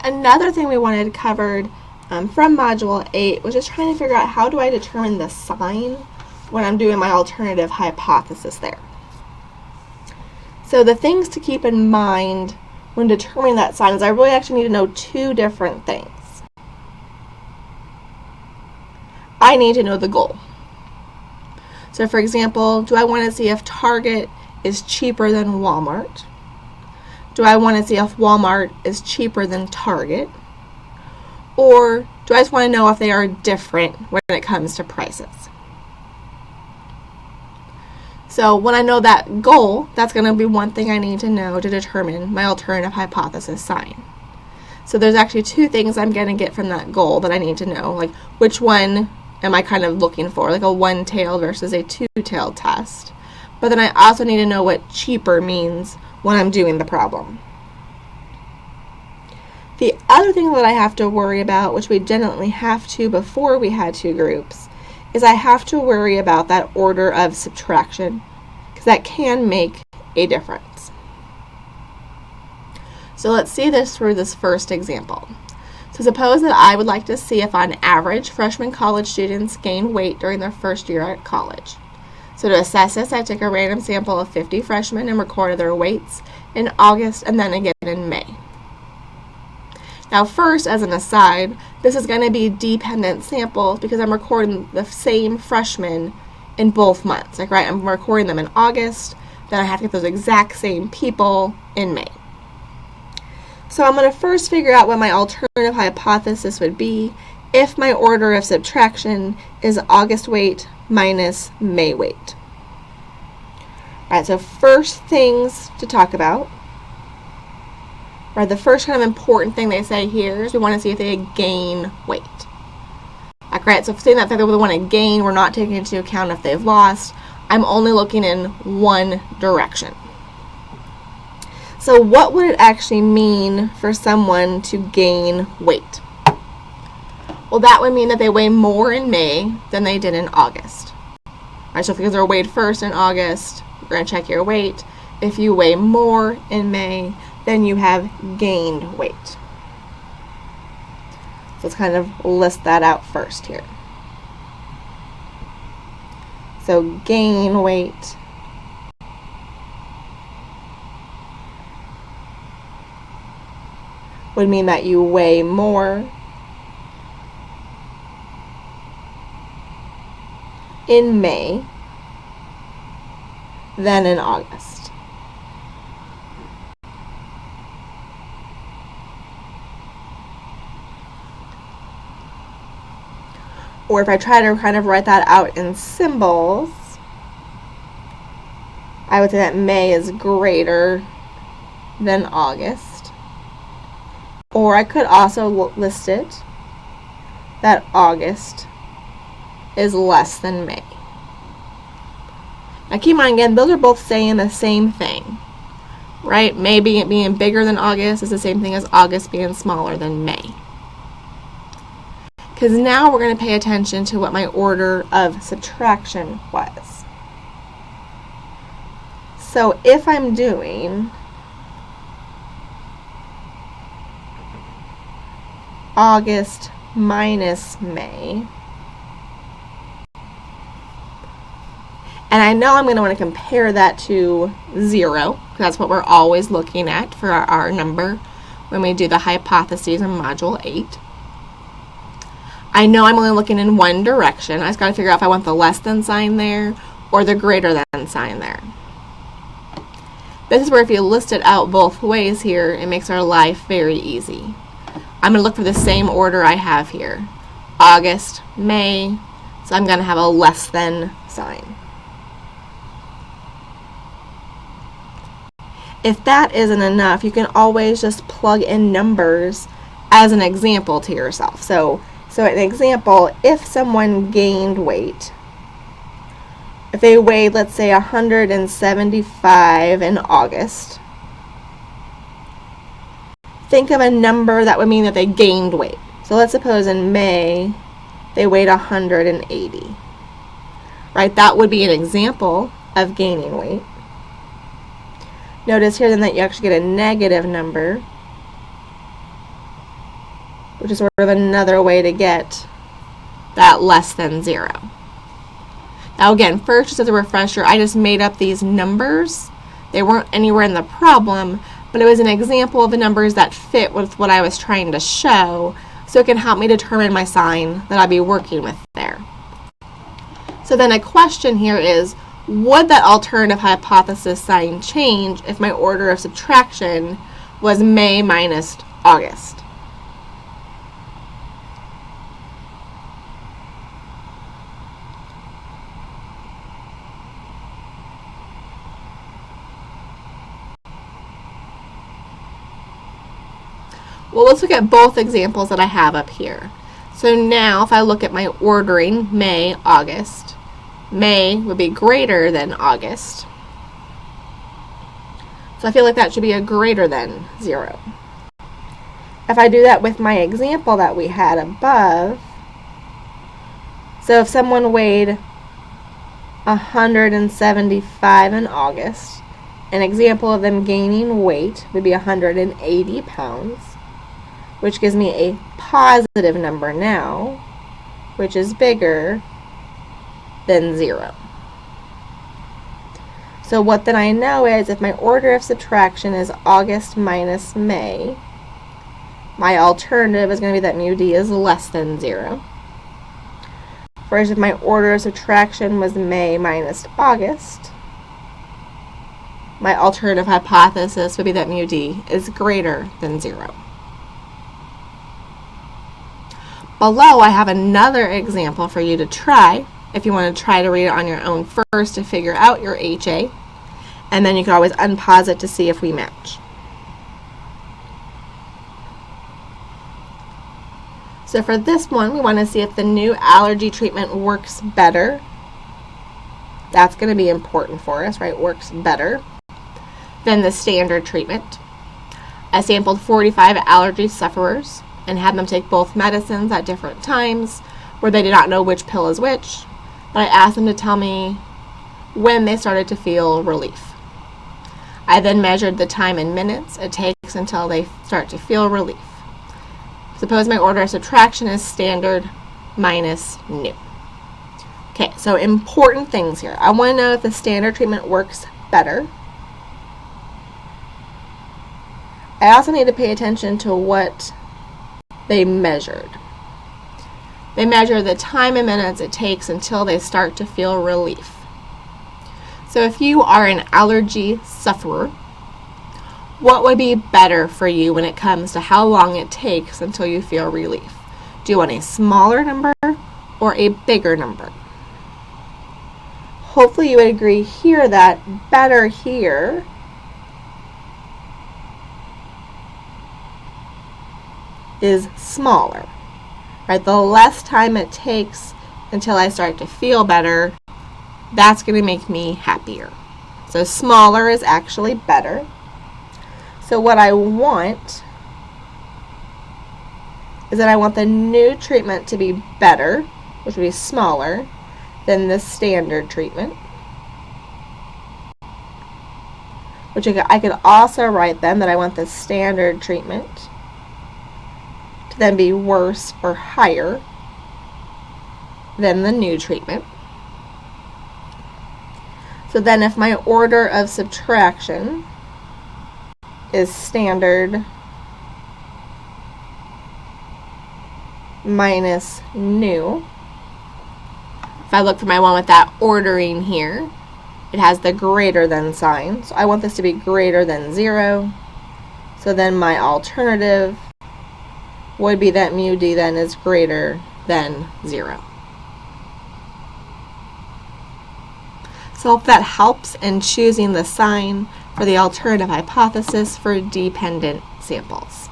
Another thing we wanted covered from Module 8 was just trying to figure out how do I determine the sign when I'm doing my alternative hypothesis there. So the things to keep in mind when determining that sign is I really actually need to know two different things. I need to know the goal. So for example, do I want to see if Target is cheaper than Walmart? Do I want to see if Walmart is cheaper than Target? Or do I just want to know if they are different when it comes to prices? So when I know that goal, that's going to be one thing I need to know to determine my alternative hypothesis sign. So there's actually two things I'm going to get from that goal that I need to know, like which one am I kind of looking for, like a one-tailed versus a two-tailed test. But then I also need to know what cheaper means when I'm doing the problem. The other thing that I have to worry about, which we generally have to before we had two groups, is I have to worry about that order of subtraction, because that can make a difference. So let's see this through this first example. So suppose that I would like to see if on average freshman college students gain weight during their first year at college. So to assess this, I took a random sample of 50 freshmen and recorded their weights in August and then again in May. Now first, as an aside, this is going to be dependent samples because I'm recording the same freshmen in both months. Like, right, I'm recording them in August, then I have to get those exact same people in May. So I'm going to first figure out what my alternative hypothesis would be if my order of subtraction is August weight minus May weight. Alright, so first things to talk about. Right, the first kind of important thing they say here is we want to see if they gain weight. Right, so if saying that they want to gain, we're not taking into account if they've lost. I'm only looking in one direction. So what would it actually mean for someone to gain weight? Well, that would mean that they weigh more in May than they did in August. Right, so because they're weighed first in August, we're going to check your weight. If you weigh more in May, then you have gained weight. So let's kind of list that out first here. So gain weight would mean that you weigh more in May than in August. Or if I try to kind of write that out in symbols, I would say that May is greater than August. Or I could also list it that August is less than May. Now keep in mind again, those are both saying the same thing, right? May being bigger than August is the same thing as August being smaller than May. Because now we're going to pay attention to what my order of subtraction was. So if I'm doing August minus May, and I know I'm going to want to compare that to 0, because that's what we're always looking at for our number when we do the hypotheses in Module 8. I know I'm only looking in one direction. I just got to figure out if I want the less than sign there or the greater than sign there. This is where if you list it out both ways here, it makes our life very easy. I'm going to look for the same order I have here. August, May, so I'm going to have a less than sign. If that isn't enough, you can always just plug in numbers as an example to yourself. So an example, if someone gained weight, if they weighed, let's say, 175 in August, think of a number that would mean that they gained weight. So let's suppose in May, they weighed 180. Right, that would be an example of gaining weight. Notice here then that you actually get a negative number which is sort of another way to get that less than 0. Now again, first, just as a refresher, I just made up these numbers. They weren't anywhere in the problem, but it was an example of the numbers that fit with what I was trying to show, so it can help me determine my sign that I'll be working with there. So then a question here is, would that alternative hypothesis sign change if my order of subtraction was May minus August? Well, let's look at both examples that I have up here. So now if I look at my ordering May, August, May would be greater than August. So I feel like that should be a greater than 0. If I do that with my example that we had above, so if someone weighed 175 in August, an example of them gaining weight would be 180 pounds, which gives me a positive number now, which is bigger than 0. So what then I know is if my order of subtraction is August minus May, my alternative is going to be that mu d is less than 0. Whereas if my order of subtraction was May minus August, my alternative hypothesis would be that mu d is greater than 0. Below, I have another example for you to try if you want to try to read it on your own first to figure out your HA, and then you can always unpause it to see if we match. So for this one, we want to see if the new allergy treatment works better. That's going to be important for us, right? Works better than the standard treatment. I sampled 45 allergy sufferers and had them take both medicines at different times where they did not know which pill is which, but I asked them to tell me when they started to feel relief. I then measured the time in minutes it takes until they start to feel relief. Suppose my order of subtraction is standard minus new. Okay, so important things here. I want to know if the standard treatment works better. I also need to pay attention to what they measured. They measure the time in minutes it takes until they start to feel relief. So if you are an allergy sufferer, what would be better for you when it comes to how long it takes until you feel relief? Do you want a smaller number or a bigger number? Hopefully you would agree here that better here is smaller, right? The less time it takes until I start to feel better, that's going to make me happier. So smaller is actually better. So what I want is that I want the new treatment to be better, which would be smaller than the standard treatment. Which I could also write then that I want the standard treatment to then be worse or higher than the new treatment. So then if my order of subtraction is standard minus new, if I look for my one with that ordering here, it has the greater than sign. So I want this to be greater than 0. So then my alternative would be that mu d then is greater than 0. So I hope that helps in choosing the sign for the alternative hypothesis for dependent samples.